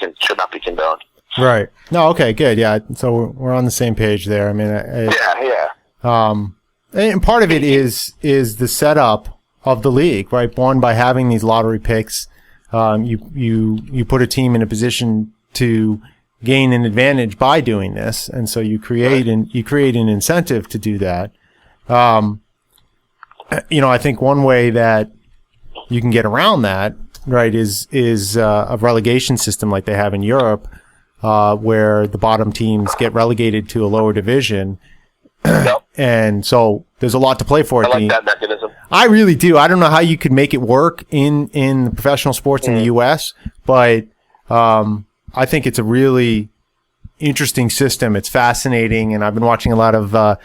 condoned. Right. No. Okay. Good. Yeah. So we're on the same page there. I mean, and part of it is the setup of the league, right? One, by having these lottery picks, you put a team in a position to gain an advantage by doing this, and so you create an incentive to do that. I think one way that you can get around that, right, is a relegation system like they have in Europe, where the bottom teams get relegated to a lower division. Yep. And so there's a lot to play for. I like that mechanism. I really do. I don't know how you could make it work in professional sports in the U.S., but I think it's a really interesting system. It's fascinating, and I've been watching a lot of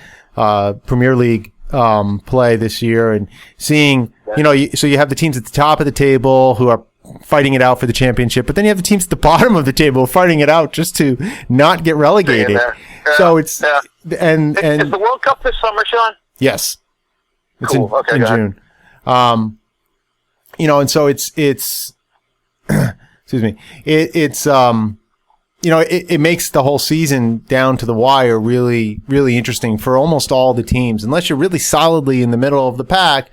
Premier League play this year and seeing, so you have the teams at the top of the table who are fighting it out for the championship, but then you have the teams at the bottom of the table fighting it out just to not get relegated. So it's and is the World Cup this summer, Sean? Yes, it's cool. in June. And so it's excuse me. It's it makes the whole season down to the wire really, really interesting for almost all the teams. Unless you're really solidly in the middle of the pack,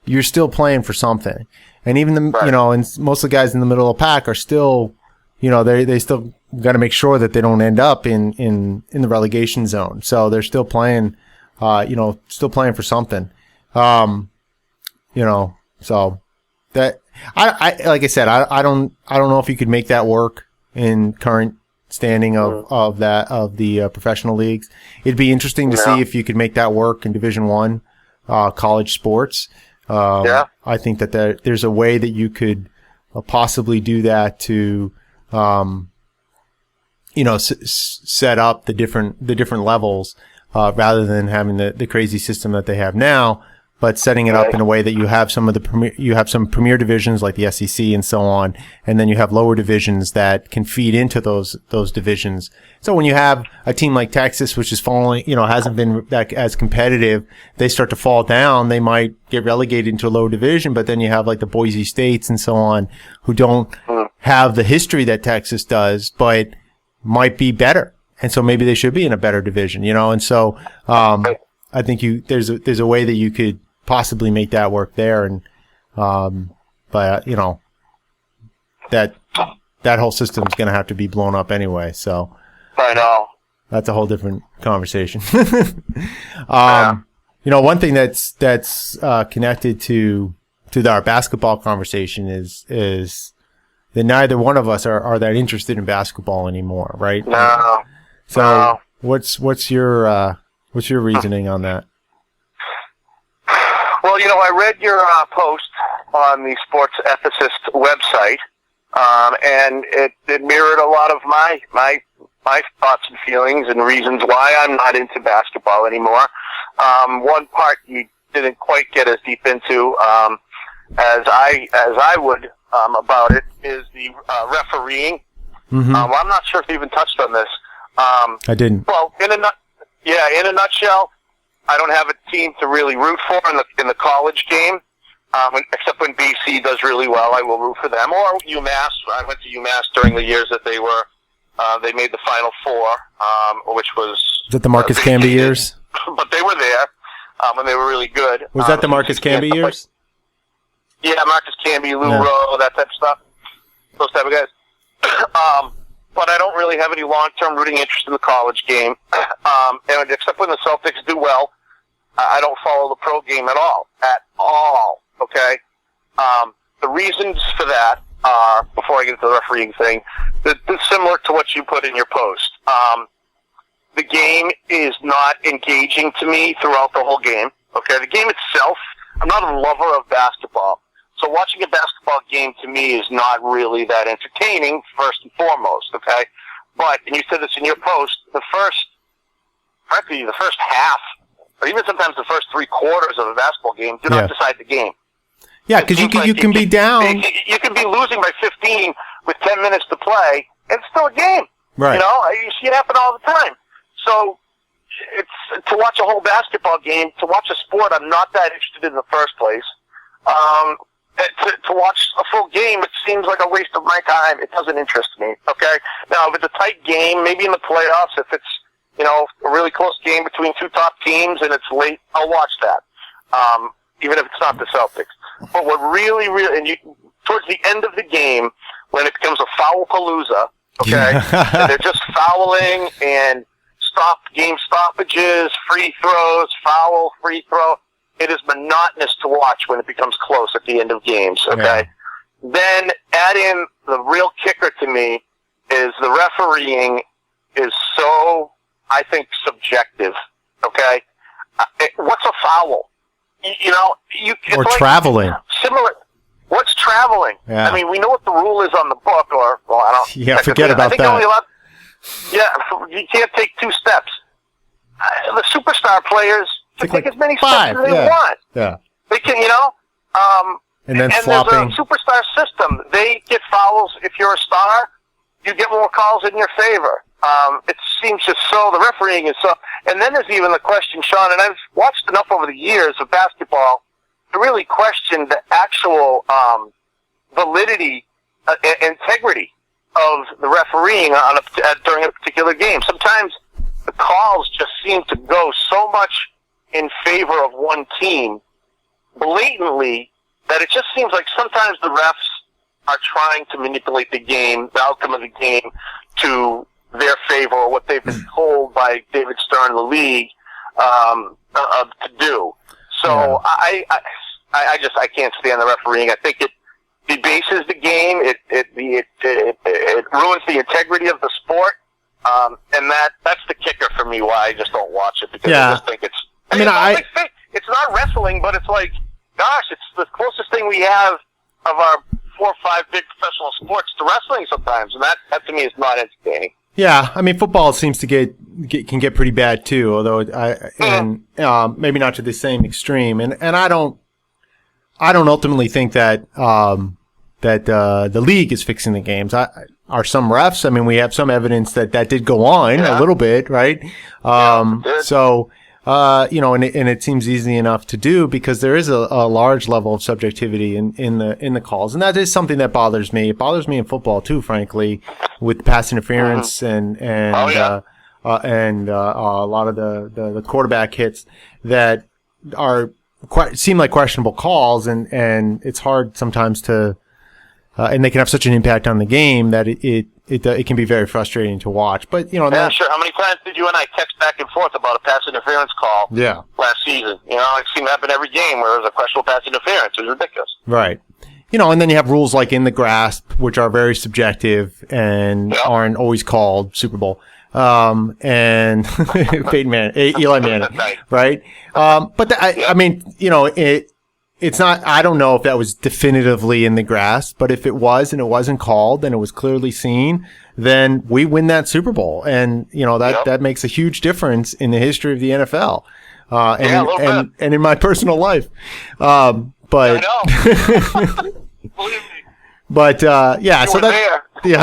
you're still playing for something. And even and most of the guys in the middle of the pack are still, they still got to make sure that they don't end up in the relegation zone. So they're still playing, still playing for something. So that I like I said, I don't know if you could make that work in current standing of the professional leagues. It'd be interesting to see if you could make that work in Division I college sports. I think that there's a way that you could possibly do that to, set up the different levels, rather than having the crazy system that they have now, but setting it up in a way that you have some premier divisions like the SEC and so on, and then you have lower divisions that can feed into those divisions. So when you have a team like Texas, which is falling, hasn't been that as competitive, they start to fall down, they might get relegated into a lower division, but then you have like the Boise States and so on who don't have the history that Texas does, but might be better. And so maybe they should be in a better division, and so, I think there's a way that you could possibly make that work there, and but that whole system's going to have to be blown up anyway. So I know that's a whole different conversation. One thing that's connected to our basketball conversation is that neither one of us are that interested in basketball anymore, right? No. So what's your reasoning on that? Well, I read your post on the Sports Ethicist website, and it mirrored a lot of my thoughts and feelings and reasons why I'm not into basketball anymore. One part you didn't quite get as deep into as I would about it is the refereeing. Mm-hmm. Well, I'm not sure if you even touched on this. I didn't. Well, in a nutshell, I don't have a team to really root for in the college game, except when BC does really well, I will root for them. Or UMass. I went to UMass during the years that they made the Final Four, which was... Is that the Marcus Camby years? But they were there, and they were really good. Was that the Marcus Camby years? Yeah, Marcus Camby, Lou Rowe, that type of stuff. Those type of guys. But I don't really have any long-term rooting interest in the college game. And except when the Celtics do well, I don't follow the pro game at all. Okay? The reasons for that are, before I get into the refereeing thing, they're similar to what you put in your post. The game is not engaging to me throughout the whole game. Okay? The game itself, I'm not a lover of basketball. So watching a basketball game to me is not really that entertaining, first and foremost, okay? But, and you said this in your post, the first half, or even sometimes the first 3/4 of a basketball game do not decide the game. Yeah, because you can be down. You can be losing by 15 with 10 minutes to play, and it's still a game. Right. You see it happen all the time. So, it's to watch a whole basketball game, to watch a sport I'm not that interested in the first place. To watch a full game, it seems like a waste of my time. It doesn't interest me, okay? Now, if it's a tight game, maybe in the playoffs, if it's, a really close game between two top teams and it's late, I'll watch that, even if it's not the Celtics. But what really, towards the end of the game, when it becomes a foul palooza, okay, and they're just fouling and game stoppages, free throws, foul, free throw, it is monotonous to watch when it becomes close at the end of games, okay? Yeah. Then add in the real kicker to me is the refereeing is so, I think, subjective, okay? What's a foul? or like traveling. Similar. What's traveling? Yeah. I mean, we know what the rule is on the book, I don't. Yeah, forget about that. You can't take 2 steps. The superstar players can take as many steps as they want. Yeah. They can, and then flopping. There's a superstar system. They get fouls. If you're a star, you get more calls in your favor. It seems just so, the refereeing is so, and then there's even the question, Sean, and I've watched enough over the years of basketball to really question the actual validity and integrity of the refereeing during a particular game. Sometimes the calls just seem to go so much in favor of one team blatantly that it just seems like sometimes the refs are trying to manipulate the game, the outcome of the game, to their favor, or what they've been told by David Stern, the league, to do. So I can't stand the refereeing. I think it debases the game. It ruins the integrity of the sport. And that's the kicker for me why I just don't watch it, because I just think it's. It's not wrestling, but it's like, gosh, it's the closest thing we have of our 4 or 5 big professional sports to wrestling sometimes, and that to me is not entertaining. Yeah, I mean, football seems to can get pretty bad too, although maybe not to the same extreme. And I don't ultimately think that the league is fixing the games. Are some refs? I mean, we have some evidence that did go on a little bit, right? And it seems easy enough to do because there is a large level of subjectivity in the calls, and that is something that bothers me. It bothers me in football too, frankly, with pass interference and a lot of the quarterback hits that seem like questionable calls, and it's hard sometimes to. And they can have such an impact on the game that it can be very frustrating to watch. But sure. How many times did you and I text back and forth about a pass interference call? Yeah. Last season, it seemed to happen every game where there was a questionable pass interference. It was ridiculous. Right. And then you have rules like in the grasp, which are very subjective and aren't always called Super Bowl. And Peyton Manning, Eli Manning, right? It's not, I don't know if that was definitively in the grasp, but if it was and it wasn't called and it was clearly seen, then we win that Super Bowl. And, that makes a huge difference in the history of the NFL. And in my personal life. I know. Believe me. But, I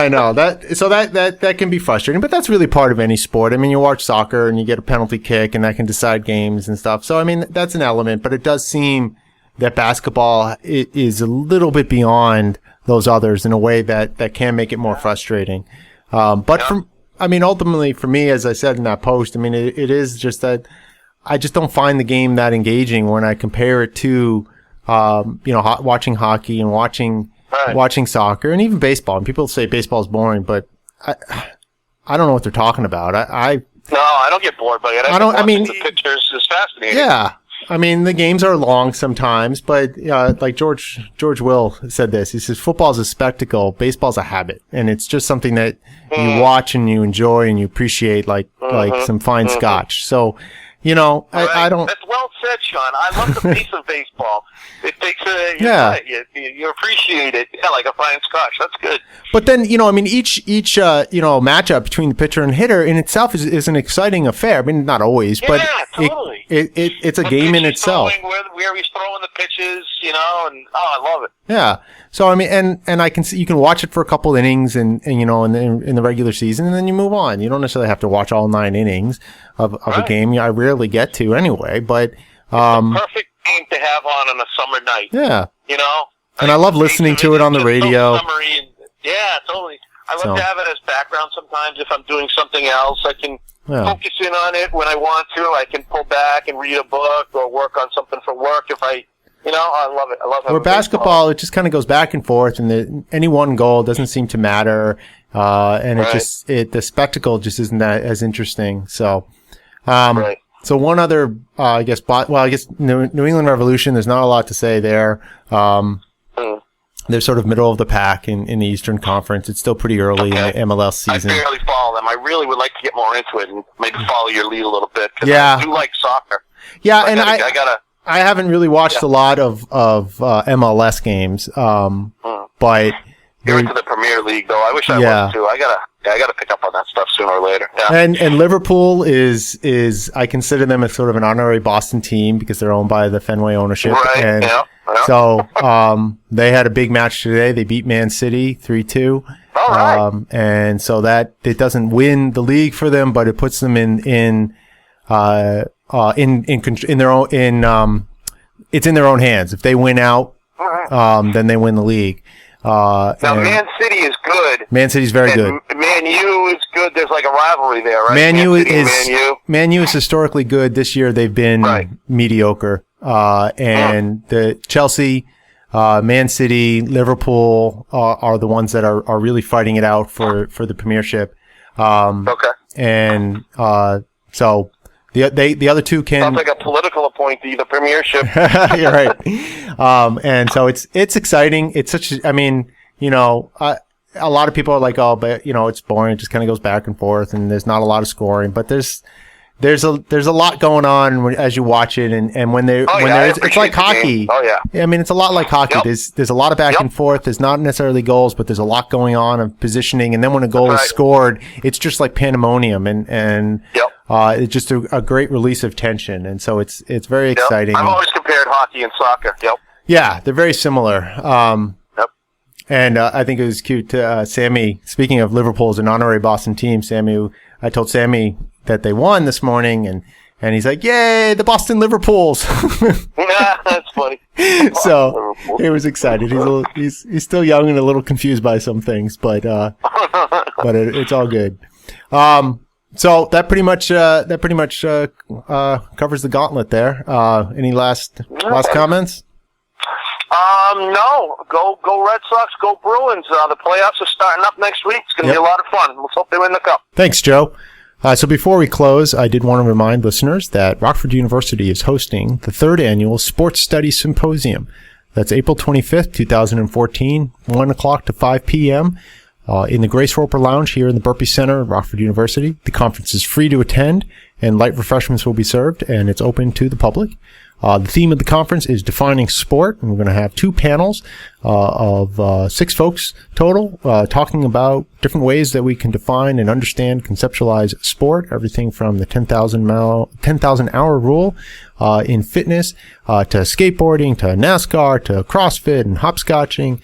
know that can be frustrating, but that's really part of any sport. I mean, you watch soccer and you get a penalty kick and that can decide games and stuff. So, I mean, that's an element, but it does seem that basketball is a little bit beyond those others in a way that can make it more frustrating. Ultimately for me, as I said in that post, I mean, it is just that I just don't find the game that engaging when I compare it to, watching hockey and watching soccer and even baseball. And people say baseball is boring, but I don't know what they're talking about. No, I don't get bored by it. The pictures is fascinating. Yeah. I mean, the games are long sometimes, but like George Will said this. He says, football's a spectacle, baseball's a habit. And it's just something that you watch and you enjoy and you appreciate like some fine scotch. So, I don't... That's well said, Sean. I love the pace of baseball. It takes you appreciate it. Yeah, like a fine scotch. That's good. But then, each matchup between the pitcher and hitter in itself is an exciting affair. I mean, not always, but totally. It's a game in itself. Where he's throwing the pitches, I love it. Yeah. So, I mean, and I can see, you can watch it for a couple innings and in the regular season, and then you move on. You don't necessarily have to watch all 9 innings of a game. I rarely get to anyway, but, it's the perfect game to have on a summer night. Yeah. And I love listening to it on the radio. Totally. I love to have it as background sometimes if I'm doing something else. I can focus in on it when I want to. I can pull back and read a book or work on something for work if I love it. I love having basketball, it just kind of goes back and forth, and any one goal doesn't seem to matter. And the spectacle just isn't that as interesting. So, So one other, I guess New England Revolution, there's not a lot to say there. They're sort of middle of the pack in the Eastern Conference. It's still pretty early in the MLS season. I barely follow them. I really would like to get more into it and maybe follow your lead a little bit. I do like soccer. Yeah, so and I I haven't really watched a lot of MLS games, but you're into the Premier League though. I wish I was too. I gotta pick up on that stuff sooner or later. Yeah. And Liverpool is I consider them as sort of an honorary Boston team because they're owned by the Fenway ownership. Right. And so they had a big match today. They beat Man City 3-2. All right. And so that it doesn't win the league for them, but it puts them in their own it's in their own hands. If they win out, then they win the league. Now, Man City is good. Man City's very good. Man U is good. There's like a rivalry there, right? Man U is historically good. This year they've been mediocre. And the Chelsea, Man City, Liverpool are the ones that are really fighting it out for the Premiership. Okay. And so the other two can. Sounds like a political appointee, the Premiership. You're right. And so it's exciting. It's such. I mean, a lot of people are like, oh, but it's boring. It just kind of goes back and forth, and there's not a lot of scoring. But there's a lot going on as you watch it, and when it's like hockey. Oh yeah. I mean, it's a lot like hockey. Yep. There's a lot of back and forth. There's not necessarily goals, but there's a lot going on of positioning. And then when a goal is scored, it's just like pandemonium, and it's just a great release of tension. And so it's very exciting. I've always compared hockey and soccer. Yep. Yeah, they're very similar. And I think it was cute. Sammy, speaking of Liverpool as an honorary Boston team, I told Sammy that they won this morning, and he's like, "Yay, the Boston Liverpools!" That's funny. So he was excited. He's still young and a little confused by some things, but it's all good. So that pretty much covers the gauntlet there. Any last comments? No. Go Red Sox, go Bruins. The playoffs are starting up next week. It's going to be a lot of fun. Let's hope they win the cup. Thanks, Joe. So before we close, I did want to remind listeners that Rockford University is hosting the 3rd annual Sports Studies Symposium. That's April 25th, 2014, 1 o'clock to 5 p.m. In the Grace Roper Lounge here in the Burpee Center at Rockford University. The conference is free to attend, and light refreshments will be served, and it's open to the public. The theme of the conference is defining sport, and we're going to have 2 panels of 6 folks total, talking about different ways that we can define and understand, conceptualize sport, everything from the 10,000 hour rule in fitness to skateboarding, to NASCAR, to CrossFit and hopscotching,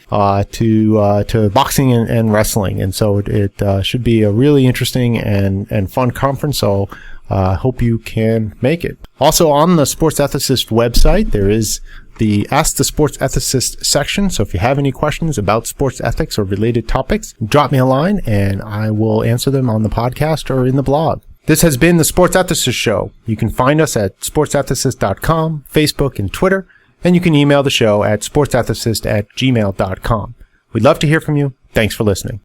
to boxing and wrestling. And so it should be a really interesting and fun conference. So hope you can make it. Also on the Sports Ethicist website, there is the Ask the Sports Ethicist section. So if you have any questions about sports ethics or related topics, drop me a line and I will answer them on the podcast or in the blog. This has been the Sports Ethicist Show. You can find us at sportsethicist.com, Facebook, and Twitter, and you can email the show at sportsethicist@gmail.com. We'd love to hear from you. Thanks for listening.